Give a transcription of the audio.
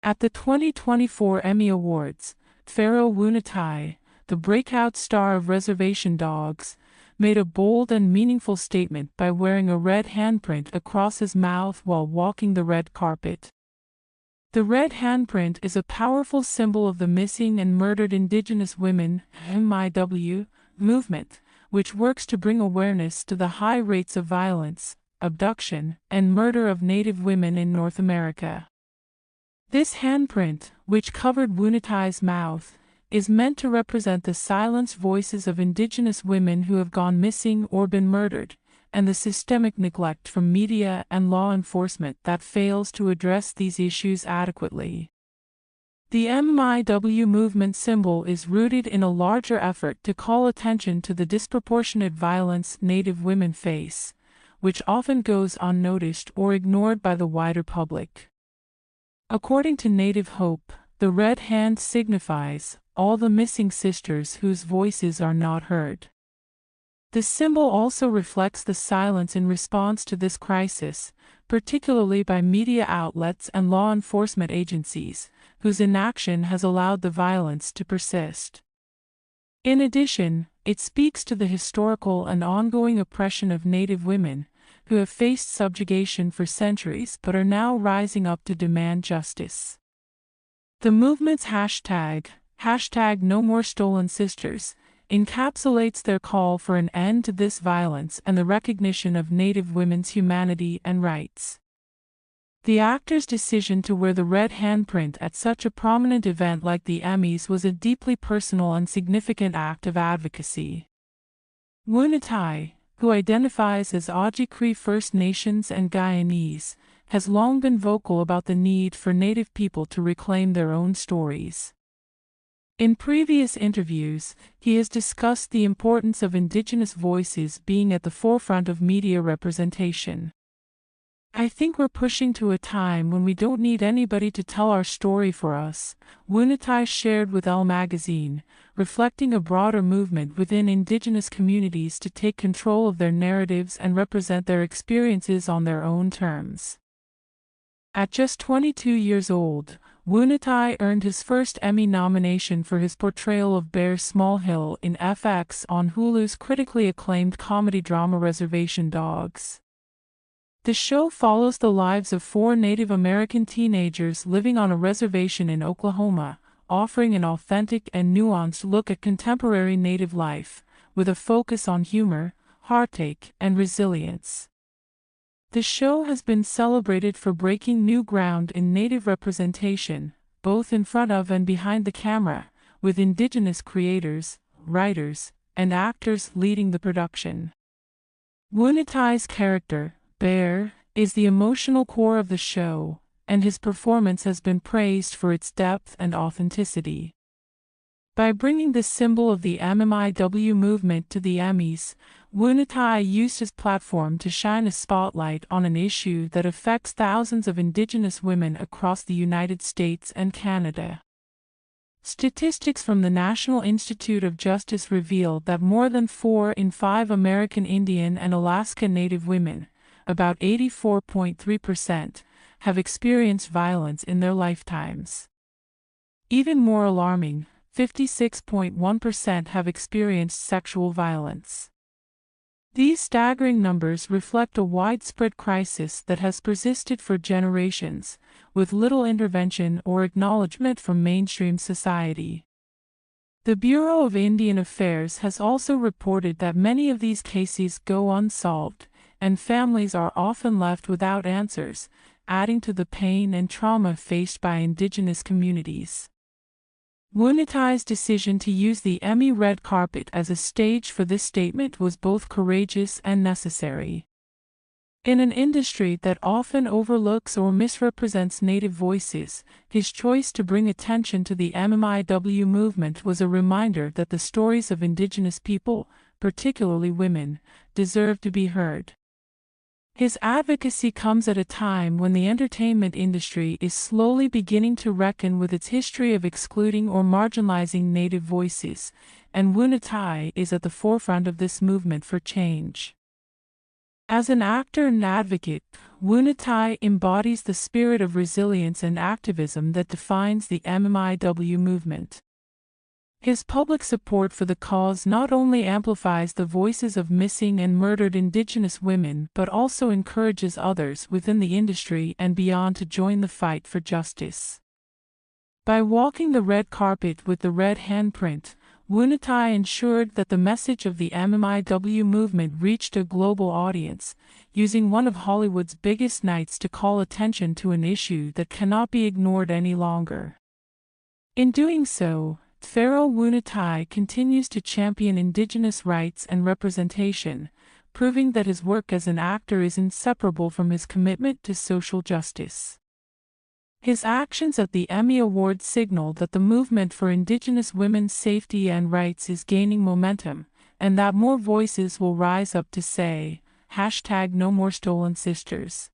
At the 2024 Emmy Awards, Pharaoh Woon-A-Tai, the breakout star of Reservation Dogs, made a bold and meaningful statement by wearing a red handprint across his mouth while walking the red carpet. The red handprint is a powerful symbol of the missing and murdered Indigenous women MMIW movement, which works to bring awareness to the high rates of violence, abduction, and murder of Native women in North America. This handprint, which covered Woon-A-Tai's mouth, is meant to represent the silenced voices of Indigenous women who have gone missing or been murdered, and the systemic neglect from media and law enforcement that fails to address these issues adequately. The MMIW movement symbol is rooted in a larger effort to call attention to the disproportionate violence Native women face, which often goes unnoticed or ignored by the wider public. According to Native Hope, the red hand signifies all the missing sisters whose voices are not heard. The symbol also reflects the silence in response to this crisis, particularly by media outlets and law enforcement agencies, whose inaction has allowed the violence to persist. In addition, it speaks to the historical and ongoing oppression of Native women, who have faced subjugation for centuries but are now rising up to demand justice. The movement's hashtag #NoMoreStolenSisters, encapsulates their call for an end to this violence and the recognition of Native women's humanity and rights. The actor's decision to wear the red handprint at such a prominent event like the Emmys was a deeply personal and significant act of advocacy. Woon-A-Tai, who identifies as Ojibwe First Nations and Guyanese, has long been vocal about the need for Native people to reclaim their own stories. In previous interviews, he has discussed the importance of Indigenous voices being at the forefront of media representation. "I think we're pushing to a time when we don't need anybody to tell our story for us," Woon-A-Tai shared with Elle magazine, reflecting a broader movement within Indigenous communities to take control of their narratives and represent their experiences on their own terms. At just 22 years old, Woon-A-Tai earned his first Emmy nomination for his portrayal of Bear Smallhill in FX on Hulu's critically acclaimed comedy drama Reservation Dogs. The show follows the lives of 4 Native American teenagers living on a reservation in Oklahoma, offering an authentic and nuanced look at contemporary Native life, with a focus on humor, heartache, and resilience. The show has been celebrated for breaking new ground in Native representation, both in front of and behind the camera, with Indigenous creators, writers, and actors leading the production. Woon-A-Tai's character, Bear, is the emotional core of the show, and his performance has been praised for its depth and authenticity. By bringing the symbol of the MMIW movement to the Emmys, Woon-A-Tai used his platform to shine a spotlight on an issue that affects thousands of Indigenous women across the United States and Canada. Statistics from the National Institute of Justice reveal that more than 4 in 5 American Indian and Alaska Native women, about 84.3%, have experienced violence in their lifetimes. Even more alarming, 56.1% have experienced sexual violence. These staggering numbers reflect a widespread crisis that has persisted for generations, with little intervention or acknowledgement from mainstream society. The Bureau of Indian Affairs has also reported that many of these cases go unsolved, and families are often left without answers, adding to the pain and trauma faced by Indigenous communities. Woon-A-Tai's decision to use the Emmy red carpet as a stage for this statement was both courageous and necessary. In an industry that often overlooks or misrepresents Native voices, his choice to bring attention to the MMIW movement was a reminder that the stories of Indigenous people, particularly women, deserve to be heard. His advocacy comes at a time when the entertainment industry is slowly beginning to reckon with its history of excluding or marginalizing Native voices, and Woon-A-Tai is at the forefront of this movement for change. As an actor and advocate, Woon-A-Tai embodies the spirit of resilience and activism that defines the MMIW movement. His public support for the cause not only amplifies the voices of missing and murdered Indigenous women but also encourages others within the industry and beyond to join the fight for justice. By walking the red carpet with the red handprint, Woon-A-Tai ensured that the message of the MMIW movement reached a global audience, using one of Hollywood's biggest nights to call attention to an issue that cannot be ignored any longer. In doing so, Pharaoh Woon-A-Tai continues to champion Indigenous rights and representation, proving that his work as an actor is inseparable from his commitment to social justice. His actions at the Emmy Awards signal that the movement for Indigenous women's safety and rights is gaining momentum, and that more voices will rise up to say, #NoMoreStolenSisters.